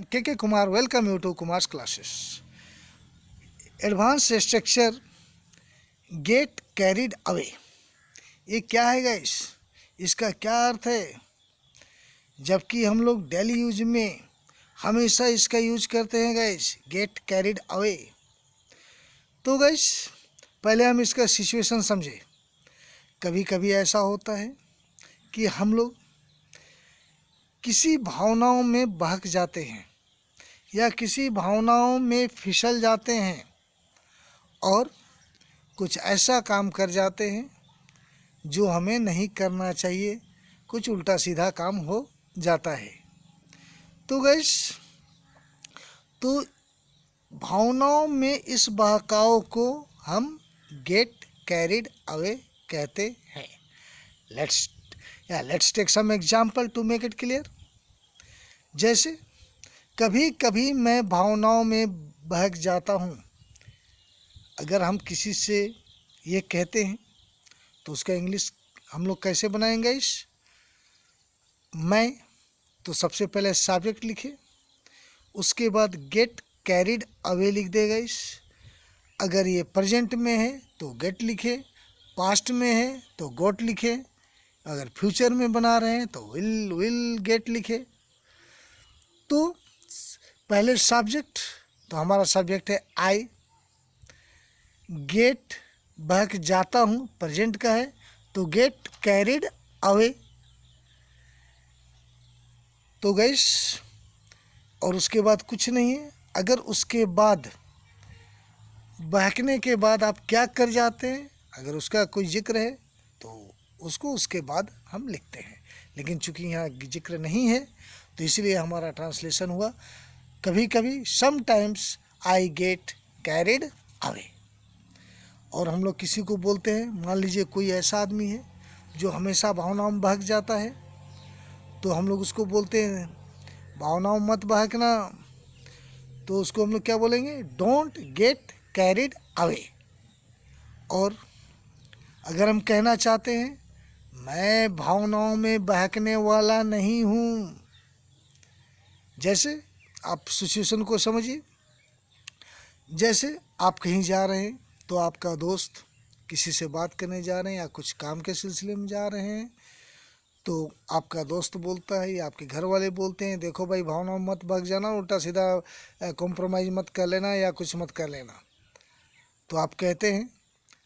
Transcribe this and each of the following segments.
am KK Kumar. Welcome you to Kumar's classes. Advanced structure get carried away. ये क्या है guys? इसका क्या अर्थ है? जबकि हम लोग डेली यूज में हमेशा इसका यूज करते हैं गाइस, गेट कैरिड अवे। तो गाइस पहले हम इसका सिचुएशन समझे। कभी कभी ऐसा होता है कि हम लोग किसी भावनाओं में बहक जाते हैं या किसी भावनाओं में फिसल जाते हैं और कुछ ऐसा काम कर जाते हैं जो हमें नहीं करना चाहिए, कुछ उल्टा सीधा काम हो जाता है। तो गाइस तो भावनाओं में इस बहकाव को हम गेट कैरिड अवे कहते हैं। Let's take some example to make it clear. जैसे कभी कभी मैं भावनाओं में बहक जाता हूँ। अगर हम किसी से ये कहते हैं तो उसका इंग्लिश हम लोग कैसे बनाएंगे? इस मैं तो सबसे पहले सब्जेक्ट लिखे, उसके बाद गेट कैरिड अवे लिख देगा। इस अगर ये प्रेजेंट में है तो गेट लिखे, पास्ट में है तो गोट लिखे, अगर फ्यूचर में बना रहे हैं तो विल गेट लिखे। तो पहले सब्जेक्ट, तो हमारा सब्जेक्ट है आई। गेट बहक जाता हूँ, प्रेजेंट का है तो गेट कैरिड अवे। तो गैस और उसके बाद कुछ नहीं है। अगर उसके बाद बहकने के बाद आप क्या कर जाते हैं, अगर उसका कोई जिक्र है तो उसको उसके बाद हम लिखते हैं। लेकिन चूंकि यहाँ जिक्र नहीं है तो इसलिए हमारा ट्रांसलेशन हुआ कभी कभी sometimes I get carried away. और हम लोग किसी को बोलते हैं, मान लीजिए कोई ऐसा आदमी है जो हमेशा भावनाओं में बहक जाता है, तो हम लोग उसको बोलते हैं भावनाओं में मत बहकना। तो उसको हम लोग क्या बोलेंगे? Don't get carried away. और अगर हम कहना चाहते हैं मैं भावनाओं में बहकने वाला नहीं हूँ, जैसे आप सिचुएशन को समझिए। जैसे आप कहीं जा रहे हैं तो आपका दोस्त किसी से बात करने जा रहे हैं या कुछ काम के सिलसिले में जा रहे हैं, तो आपका दोस्त बोलता है या आपके घर वाले बोलते हैं देखो भाई भावनाओं में मत बहक जाना, उल्टा सीधा कॉम्प्रोमाइज़ मत कर लेना या कुछ मत कर लेना। तो आप कहते हैं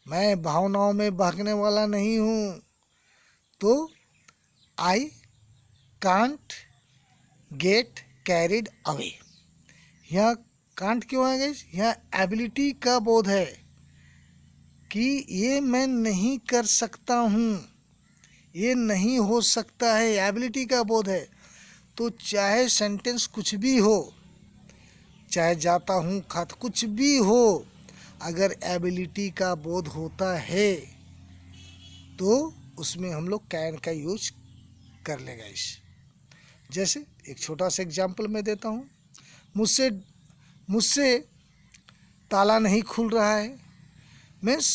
मैं भावनाओं में बहकने वाला नहीं हूँ, तो I can't get carried away. यहाँ कांट क्यों है गाइस? यहाँ एबिलिटी का बोध है कि ये मैं नहीं कर सकता हूँ, ये नहीं हो सकता है, एबिलिटी का बोध है। तो चाहे सेंटेंस कुछ भी हो, चाहे जाता हूँ खत कुछ भी हो, अगर एबिलिटी का बोध होता है तो उसमें हम लोग कैन का यूज कर लेगा। इस जैसे एक छोटा सा एग्जांपल मैं देता हूँ। मुझसे ताला नहीं खुल रहा है, मीन्स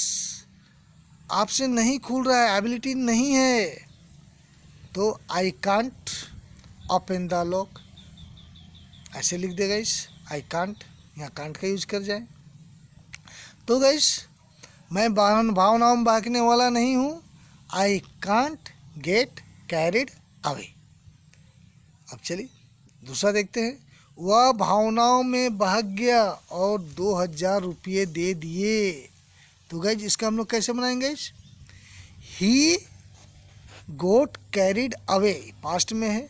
आपसे नहीं खुल रहा है, एबिलिटी नहीं है, तो I can't open the lock ऐसे लिख देगा। इस आई कांट, यहाँ कांट का यूज कर जाए। तो गाइस मैं भावनाओं में बहकने वाला नहीं हूँ, I can't get carried away. अब चलिए दूसरा देखते हैं। वह भावनाओं में बहक गया और 2000 रुपये दे दिए। तो गाइस इसका हम लोग कैसे बनाएंगे? ही गोट कैरिड अवे, पास्ट में है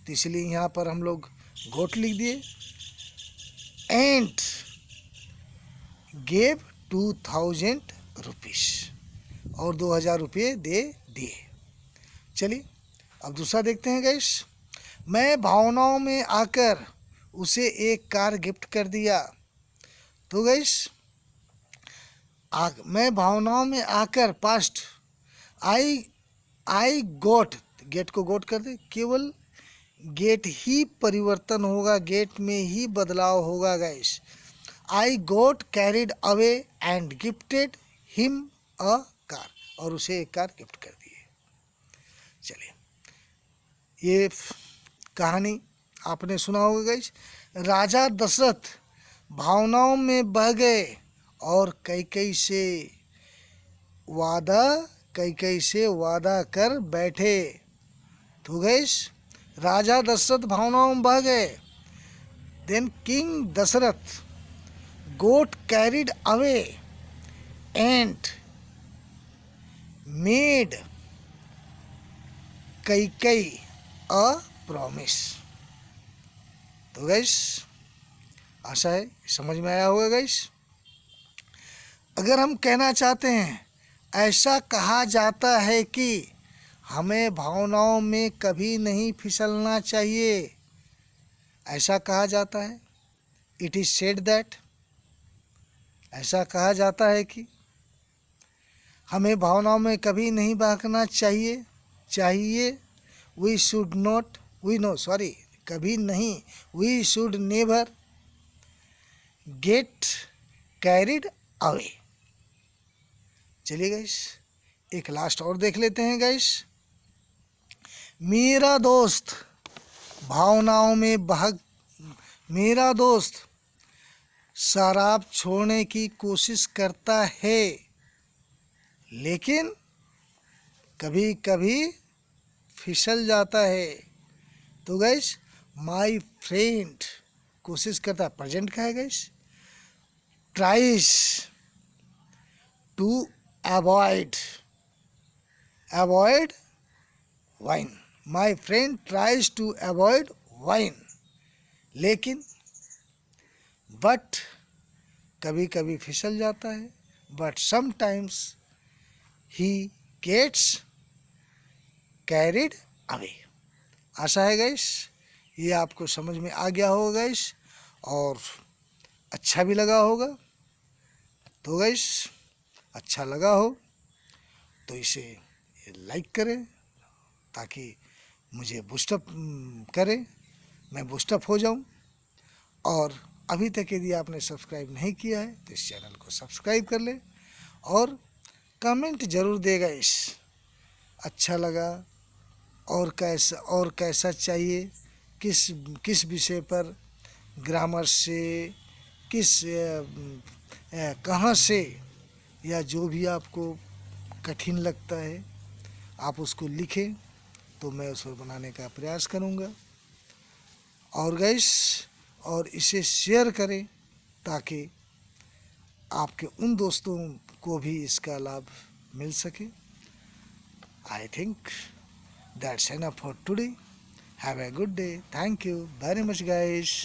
तो इसलिए यहाँ पर हम लोग गोट लिख दिए। एंड गेव 2000 रुपीज़, और 2000 रुपये दे दिए। चलिए अब दूसरा देखते हैं गाइस। मैं भावनाओं में आकर उसे एक कार गिफ्ट कर दिया। तो गाइस मैं भावनाओं में आकर, पास्ट, आई गोट, गेट को गोट कर दे, केवल गेट ही परिवर्तन होगा, गेट में ही बदलाव होगा guys. I got carried away and gifted him a car, और उसे एक कार गिफ्ट कर दिए। चलिए ये कहानी आपने सुना होगा गाइस। राजा दशरथ भावनाओं में बह गए और कई से वादा कर बैठे। तो गैस राजा दशरथ भावनाओं में बह गए। Then king Dashrath got carried away and made कई अ प्रॉमिस। तो गैस आशा है समझ में आया होगा गैस। अगर हम कहना चाहते हैं, ऐसा कहा जाता है कि हमें भावनाओं में कभी नहीं फिसलना चाहिए। ऐसा कहा जाता है, इट इज सेड दैट, ऐसा कहा जाता है कि हमें भावनाओं में कभी नहीं बहकना चाहिए। वी शुड नॉट, कभी नहीं, we should never get carried away. चलिए गाइस एक लास्ट और देख लेते हैं गाइस। मेरा दोस्त भावनाओं में मेरा दोस्त शराब छोड़ने की कोशिश करता है, लेकिन कभी कभी फिसल जाता है। तो गैस माई फ्रेंड कोशिश करता है, प्रेजेंट का है गैस, tries to avoid wine. My friend tries to avoid wine, लेकिन बट कभी कभी फिसल जाता है, but sometimes he gets carried away. आशा है गाइस ये आपको समझ में आ गया होगा गाइस, और अच्छा भी लगा होगा। तो गाइस अच्छा लगा हो तो इसे लाइक करें ताकि मुझे बूस्टअप करे, मैं बूस्टअप हो जाऊं। और अभी तक यदि आपने सब्सक्राइब नहीं किया है तो इस चैनल को सब्सक्राइब कर ले और कमेंट ज़रूर देगा इस अच्छा लगा और कैसा चाहिए, किस विषय पर, ग्रामर से, कहाँ से, या जो भी आपको कठिन लगता है आप उसको लिखें तो मैं उस पर बनाने का प्रयास करूँगा। और गाइस और इसे शेयर करें ताकि आपके उन दोस्तों को भी इसका लाभ मिल सके। I think that's enough for today. Have a good day. Thank you very much guys.